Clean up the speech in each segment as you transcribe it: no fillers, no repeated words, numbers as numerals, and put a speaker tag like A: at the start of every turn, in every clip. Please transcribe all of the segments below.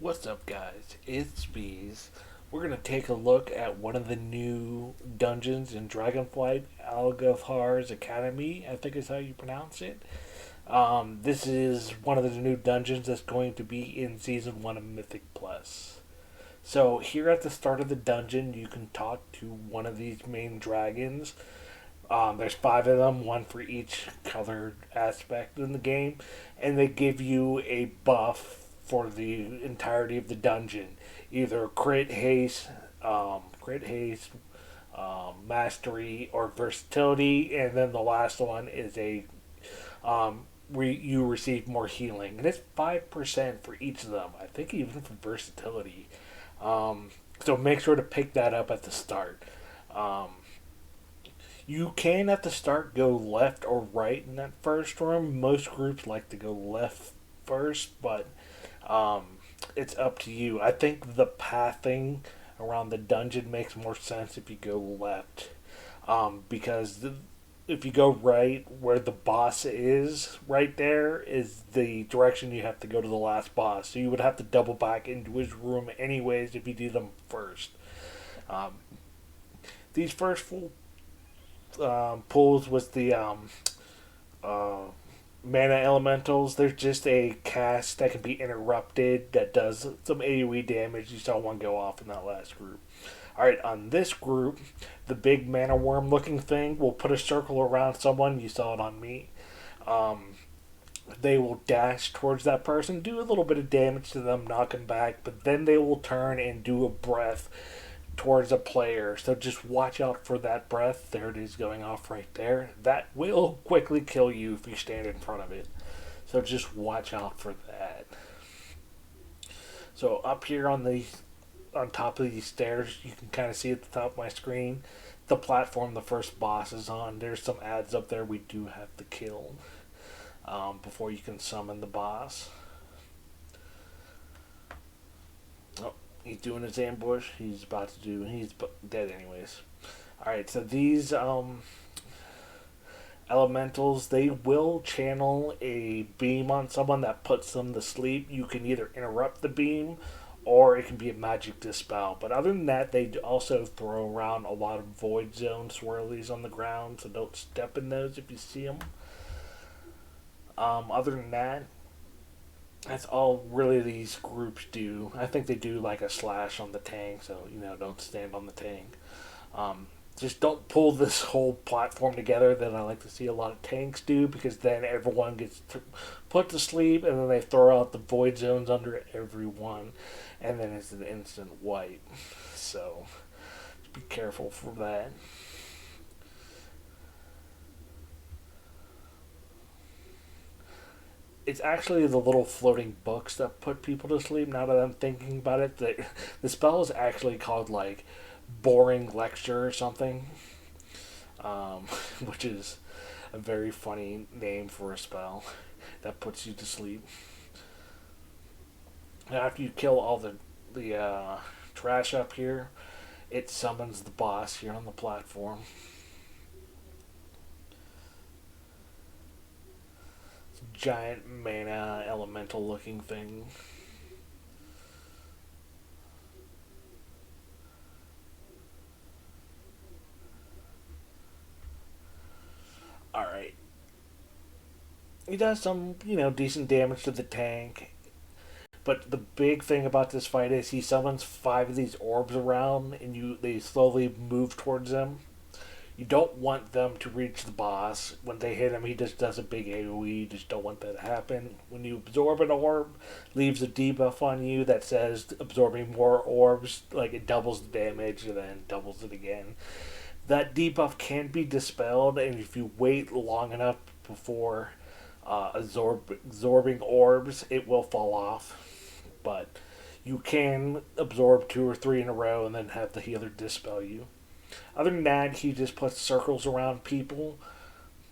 A: What's up, guys? It's Bees. We're going to take a look at one of the new dungeons in Dragonflight, Algeth'ar's Academy, I think is how you pronounce it. This is one of the new dungeons that's going to be in Season 1 of Mythic Plus. So, here at the start of the dungeon, you can talk to one of these main dragons. There's five of them, one for each colored aspect in the game, and they give you a buff for the entirety of the dungeon, either crit haste, mastery, or versatility, and then the last one is you receive more healing, and it's 5% for each of them. I think even for versatility. So make sure to pick that up at the start. You can at the start go left or right in that first room. Most groups like to go left first, but it's up to you. I think the pathing around the dungeon makes more sense if you go left, because if you go right, where the boss is, right there is the direction you have to go to the last boss. So you would have to double back into his room anyways if you do them first. Um, these first full pulls was the uh, mana elementals. There's just a cast that can be interrupted that does some AoE damage. You saw one go off in that last group. Alright, on this group, the big mana worm looking thing will put a circle around someone. You saw it on me. They will dash towards that person, do a little bit of damage to them, knock them back, but then they will turn and do a breath towards a player. So just watch out for that breath. There it is going off right there. That will quickly kill you if you stand in front of it. So just watch out for that. So up here on top of these stairs, you can kind of see at the top of my screen the platform the first boss is on. There's some ads up there we do have to kill before you can summon the boss. Oh, he's doing his ambush. He's dead anyways. Alright, so these elementals, they will channel a beam on someone that puts them to sleep. You can either interrupt the beam or it can be a magic dispel. But other than that, they also throw around a lot of void zone swirlies on the ground, so don't step in those if you see them. Other than that, that's all really these groups do. I think they do like a slash on the tank, so don't stand on the tank. Just don't pull this whole platform together that I like to see a lot of tanks do, because then everyone gets put to sleep and then they throw out the void zones under everyone and then it's an instant wipe. So be careful for that. It's actually the little floating books that put people to sleep. Now that I'm thinking about it, the spell is actually called like boring lecture or something, which is a very funny name for a spell that puts you to sleep. And after you kill all the trash up here, it summons the boss here on the platform. It's a giant mana elemental looking thing. Alright. He does some, decent damage to the tank. But the big thing about this fight is he summons five of these orbs around and they slowly move towards them. You don't want them to reach the boss. When they hit him, he just does a big AoE. You just don't want that to happen. When you absorb an orb, leaves a debuff on you that says absorbing more orbs, like it doubles the damage and then doubles it again. That debuff can be dispelled, and if you wait long enough before absorbing orbs, it will fall off. But you can absorb two or three in a row and then have the healer dispel you. Other than that, he just puts circles around people.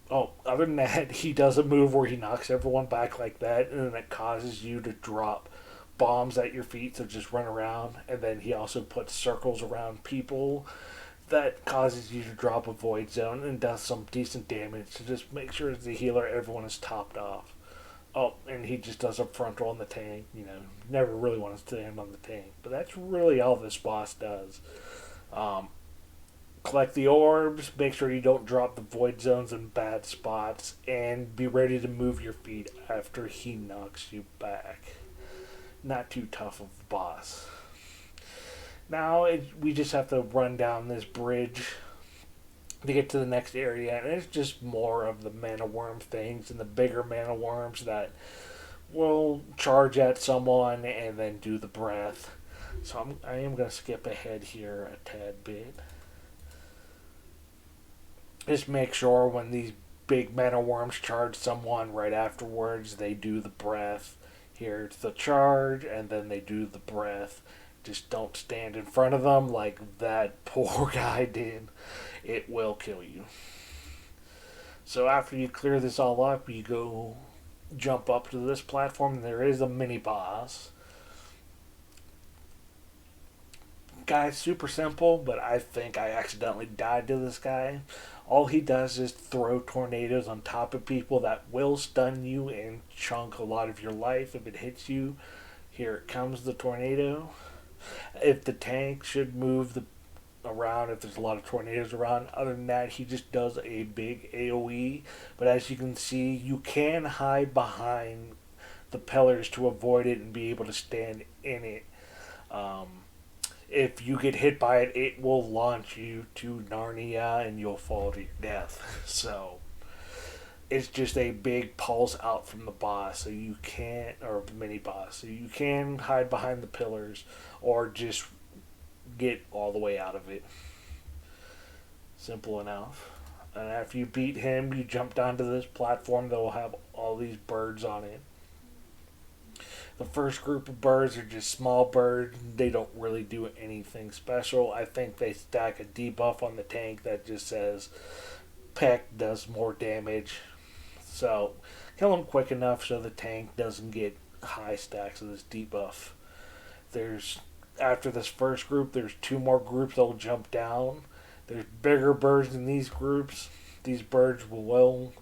A: Oh, other than that, he does a move where he knocks everyone back like that, and then it causes you to drop bombs at your feet, so just run around. And then he also puts circles around people that causes you to drop a void zone and does some decent damage. So just make sure as the healer, everyone is topped off. Oh, and he just does a frontal on the tank. Never really want to stand on the tank. But that's really all this boss does. Um, Collect the orbs, make sure you don't drop the void zones in bad spots, and be ready to move your feet after he knocks you back. Not too tough of a boss. Now we just have to run down this bridge to get to the next area, and it's just more of the mana worm things and the bigger mana worms that will charge at someone and then do the breath. So I am going to skip ahead here a tad bit. Just make sure when these big mana worms charge someone right afterwards, they do the breath. Here's the charge, and then they do the breath. Just don't stand in front of them like that poor guy did. It will kill you. So after you clear this all up, you go jump up to this platform, and there is a mini boss. Guy's super simple, but I think I accidentally died to this guy. All he does is throw tornadoes on top of people that will stun you and chunk a lot of your life if it hits you. Here it comes, the tornado. If the tank should move around if there's a lot of tornadoes around. Other than that, he just does a big AoE. But as you can see, you can hide behind the pillars to avoid it and be able to stand in it. If you get hit by it, it will launch you to Narnia and you'll fall to your death. So it's just a big pulse out from the boss, so you can't, or the mini boss, so you can hide behind the pillars or just get all the way out of it. Simple enough. And after you beat him, you jump down to this platform that will have all these birds on it. The first group of birds are just small birds. They don't really do anything special. I think they stack a debuff on the tank that just says Peck does more damage. So kill them quick enough so the tank doesn't get high stacks of this debuff. After this first group, there's two more groups that will jump down. There's bigger birds in these groups. These birds will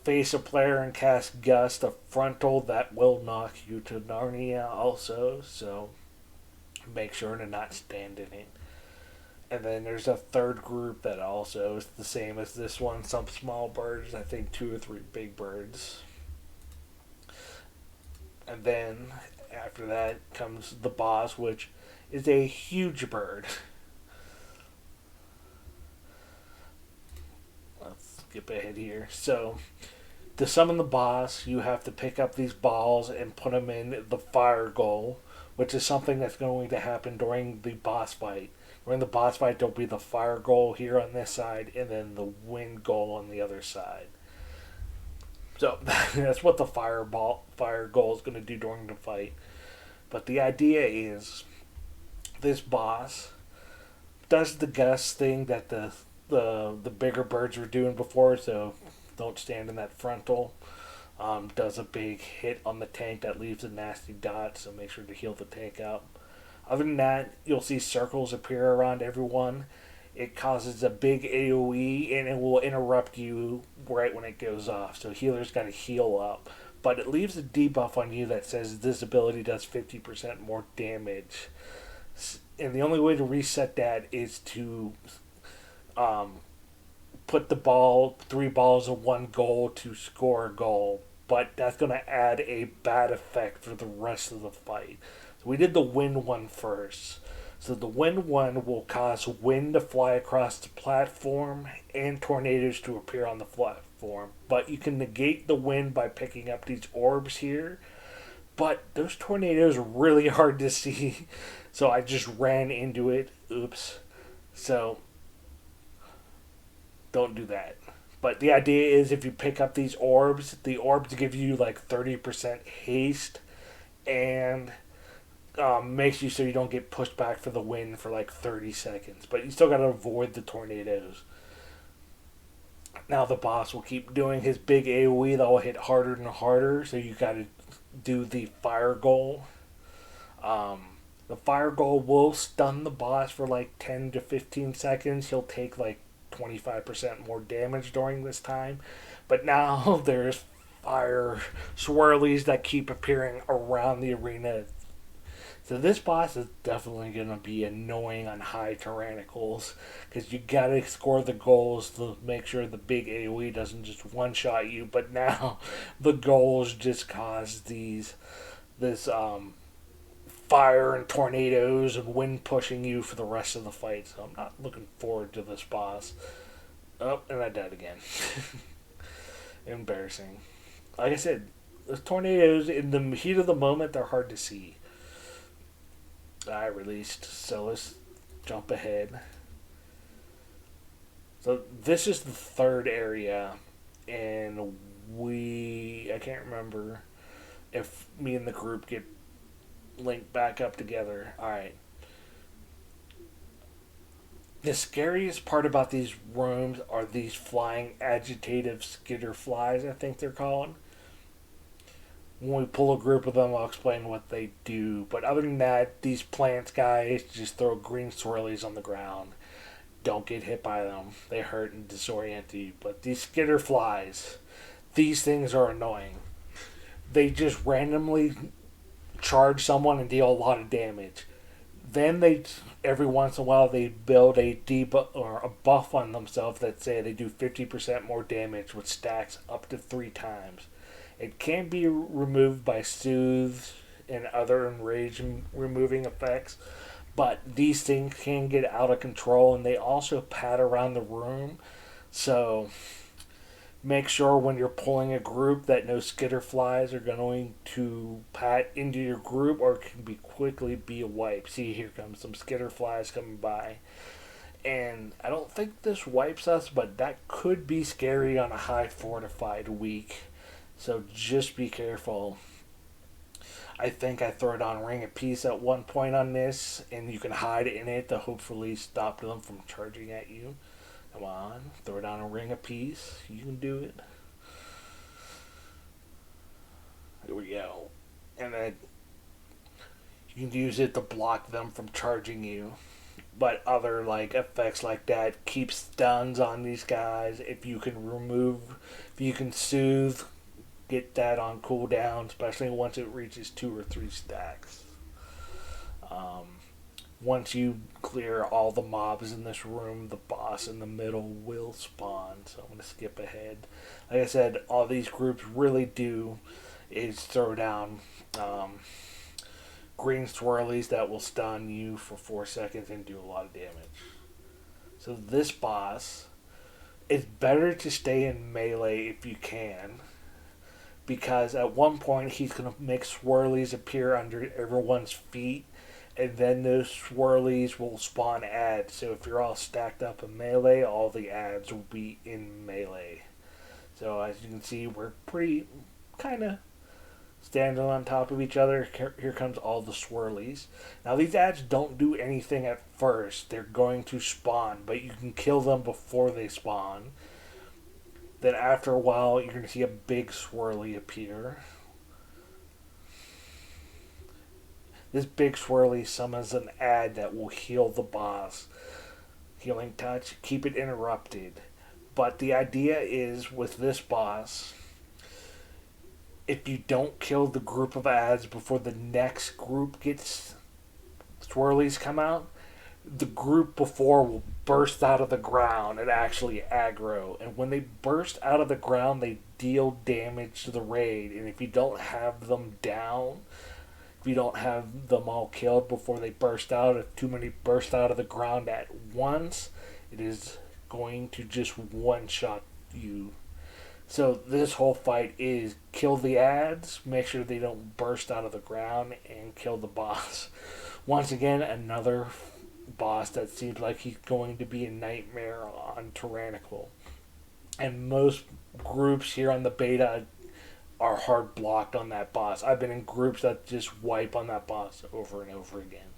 A: face a player and cast Gust, a frontal that will knock you to Narnia also, so make sure to not stand in it. And then there's a third group that also is the same as this one. Some small birds, I think 2 or 3 big birds. And then after that comes the boss, which is a huge bird. Let's skip ahead here. So to summon the boss, you have to pick up these balls and put them in the fire goal, which is something that's going to happen during the boss fight. During the boss fight, there'll be the fire goal here on this side, and then the wind goal on the other side. So that's what the fire goal is going to do during the fight. But the idea is, this boss does the gust thing that the bigger birds were doing before, so don't stand in that frontal. Does a big hit on the tank that leaves a nasty dot, so make sure to heal the tank up. Other than that, you'll see circles appear around everyone. It causes a big AoE and it will interrupt you right when it goes off. So healers got to heal up. But it leaves a debuff on you that says this ability does 50% more damage. And the only way to reset that is to put the 3 balls in one goal to score a goal. But that's going to add a bad effect for the rest of the fight. So we did the wind one first. So the wind one will cause wind to fly across the platform and tornadoes to appear on the platform. But you can negate the wind by picking up these orbs here. But those tornadoes are really hard to see. So I just ran into it. Oops. So don't do that. But the idea is if you pick up these orbs, the orbs give you like 30% haste and makes you so you don't get pushed back for the wind for like 30 seconds. But you still got to avoid the tornadoes. Now the boss will keep doing his big AoE that will hit harder and harder. So you got to do the fire goal. The fire goal will stun the boss for like 10 to 15 seconds. He'll take like 25% more damage during this time. But now there's fire swirlies that keep appearing around the arena. So this boss is definitely going to be annoying on high Tyrannicals because you got to score the goals to make sure the big AoE doesn't just one-shot you. But now the goals just cause this fire and tornadoes and wind pushing you for the rest of the fight. So I'm not looking forward to this boss. Oh, and I died again. Embarrassing. Like I said, the tornadoes in the heat of the moment, they're hard to see. I released, so let's jump ahead. So this is the third area, and I can't remember if me and the group get linked back up together. Alright. The scariest part about these rooms are these flying agitative skitter flies, I think they're called. When we pull a group of them, I'll explain what they do. But other than that, these plants guys just throw green swirlies on the ground. Don't get hit by them. They hurt and disorient you. But these skitter flies, these things are annoying. They just randomly charge someone and deal a lot of damage. Then every once in a while, they build a debuff or a buff on themselves that say they do 50% more damage, which stacks up to 3 times. It can be removed by soothe and other enrage removing effects, but these things can get out of control, and they also pat around the room. So make sure when you're pulling a group that no skitter flies are going to pat into your group, or it can quickly be a wipe. See, here comes some skitter flies coming by. And I don't think this wipes us, but that could be scary on a high fortified week. So just be careful. I think I throw it on Ring of Peace at one point on this, and you can hide in it to hopefully stop them from charging at you. Come on, throw it on a Ring of Peace. You can do it. Here we go. And then you can use it to block them from charging you. But other effects like that keep stuns on these guys. If you can soothe, get that on cooldown, especially once it reaches 2 or 3 stacks. Once you clear all the mobs in this room, the boss in the middle will spawn. So I'm going to skip ahead. Like I said, all these groups really do is throw down green swirlies that will stun you for 4 seconds and do a lot of damage. So this boss, it's better to stay in melee if you can, because at one point he's going to make swirlies appear under everyone's feet, and then those swirlies will spawn ads. So if you're all stacked up in melee, all the ads will be in melee. So as you can see, we're pretty kind of standing on top of each other. Here comes all the swirlies. Now these ads don't do anything at first. They're going to spawn, but you can kill them before they spawn. Then after a while, you're going to see a big swirly appear. This big swirly summons an ad that will heal the boss. Healing touch, keep it interrupted. But the idea is, with this boss, if you don't kill the group of ads before the next group gets swirlies come out, the group before will burst out of the ground and actually aggro. And when they burst out of the ground, they deal damage to the raid. And if you don't have them down, if you don't have them all killed before they burst out, if too many burst out of the ground at once, it is going to just one-shot you. So this whole fight is kill the ads, make sure they don't burst out of the ground, and kill the boss. Once again, another boss that seems like he's going to be a nightmare on Tyrannical. And most groups here on the beta are hard blocked on that boss. I've been in groups that just wipe on that boss over and over again.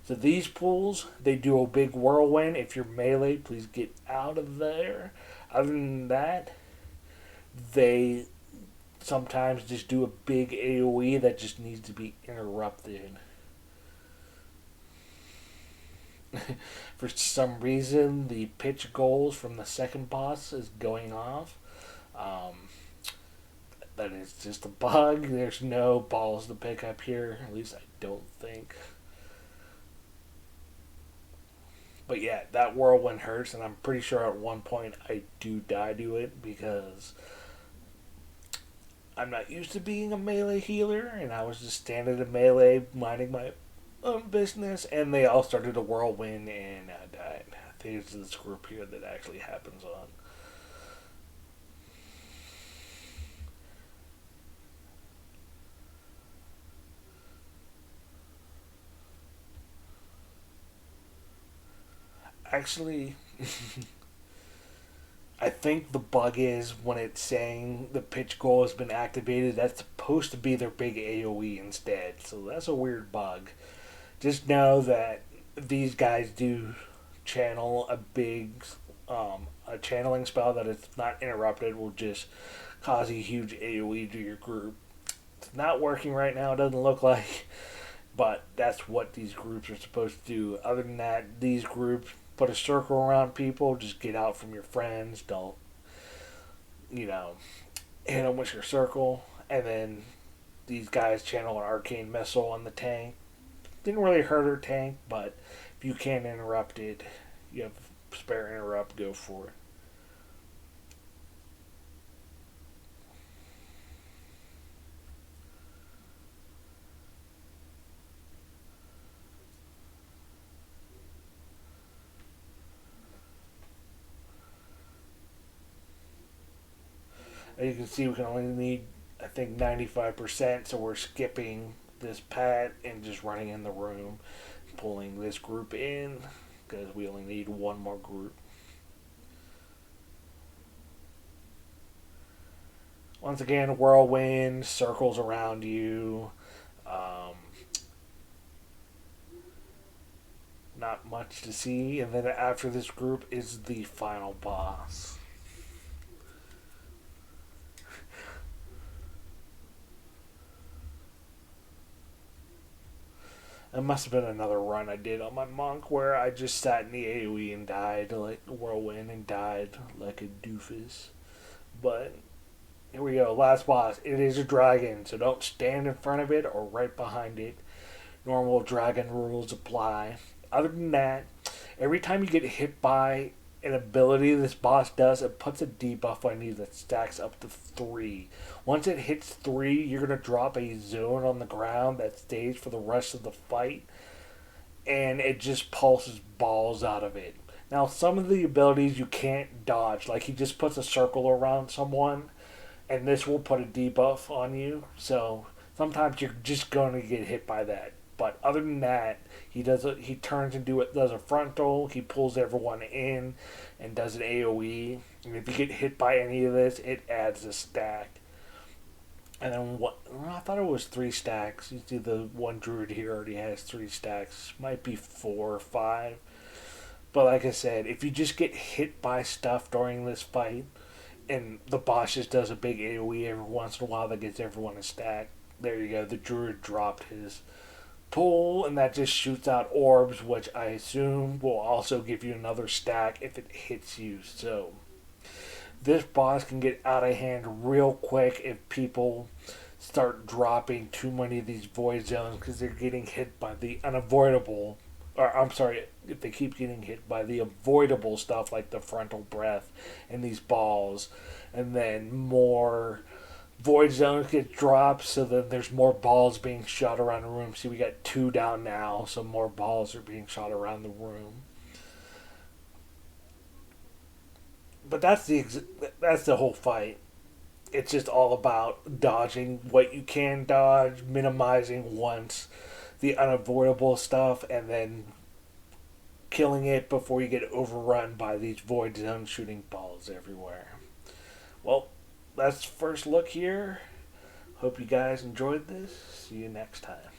A: So these pools, they do a big whirlwind. If you're melee, please get out of there. Other than that, they sometimes just do a big AoE that just needs to be interrupted. For some reason, the pitch goals from the second boss is going off. that is just a bug. There's no balls to pick up here. At least I don't think. But yeah, that whirlwind hurts, and I'm pretty sure at one point I do die to it because I'm not used to being a melee healer, and I was just standing in melee, minding my own business, and they all started to whirlwind, and I died. I think it's this group here that actually happens on. Actually, I think the bug is when it's saying the pitch goal has been activated, that's supposed to be their big AoE instead. So that's a weird bug. Just know that these guys do channel a channeling spell that it's not interrupted will just cause a huge AoE to your group. It's not working right now, it doesn't look like, but that's what these groups are supposed to do. Other than that, these groups put a circle around people, just get out from your friends, don't, you know, hit them with your circle, and then these guys channel an arcane missile on the tank. Didn't really hurt her tank, but if you can't interrupt it, you have spare interrupt, go for it. As you can see, we can only need, I think, 95%, so we're skipping this pad and just running in the room, pulling this group in, because we only need one more group. Once again, whirlwind, circles around you. Um, Not much to see, and then after this group is the final boss. It must have been another run I did on my monk where I just sat in the AoE and died like a whirlwind and died like a doofus. But here we go, last boss. It is a dragon, so don't stand in front of it or right behind it. Normal dragon rules apply. Other than that, every time you get hit by an ability this boss does, it puts a debuff on you that stacks up to 3. Once it hits 3, you're going to drop a zone on the ground that stays for the rest of the fight, and it just pulses balls out of it. Now, some of the abilities you can't dodge, like he just puts a circle around someone, and this will put a debuff on you, so sometimes you're just going to get hit by that. But other than that, he turns and does a frontal. He pulls everyone in and does an AOE. And if you get hit by any of this, it adds a stack. And then what? Well, I thought it was 3 stacks. You see, the one druid here already has 3 stacks. Might be 4 or 5. But like I said, if you just get hit by stuff during this fight, and the boss just does a big AOE every once in a while that gets everyone a stack, there you go. The druid dropped his pull, and that just shoots out orbs, which I assume will also give you another stack if it hits you. So this boss can get out of hand real quick if people start dropping too many of these void zones because they're getting hit by the unavoidable, or I'm sorry, if they keep getting hit by the avoidable stuff like the frontal breath and these balls, and then more void zones get dropped, so then there's more balls being shot around the room. See, we got 2 down now, so more balls are being shot around the room. But that's the whole fight. It's just all about dodging what you can dodge, minimizing once the unavoidable stuff, and then killing it before you get overrun by these void zones shooting balls everywhere. Well, that's the first look here. Hope you guys enjoyed this. See you next time.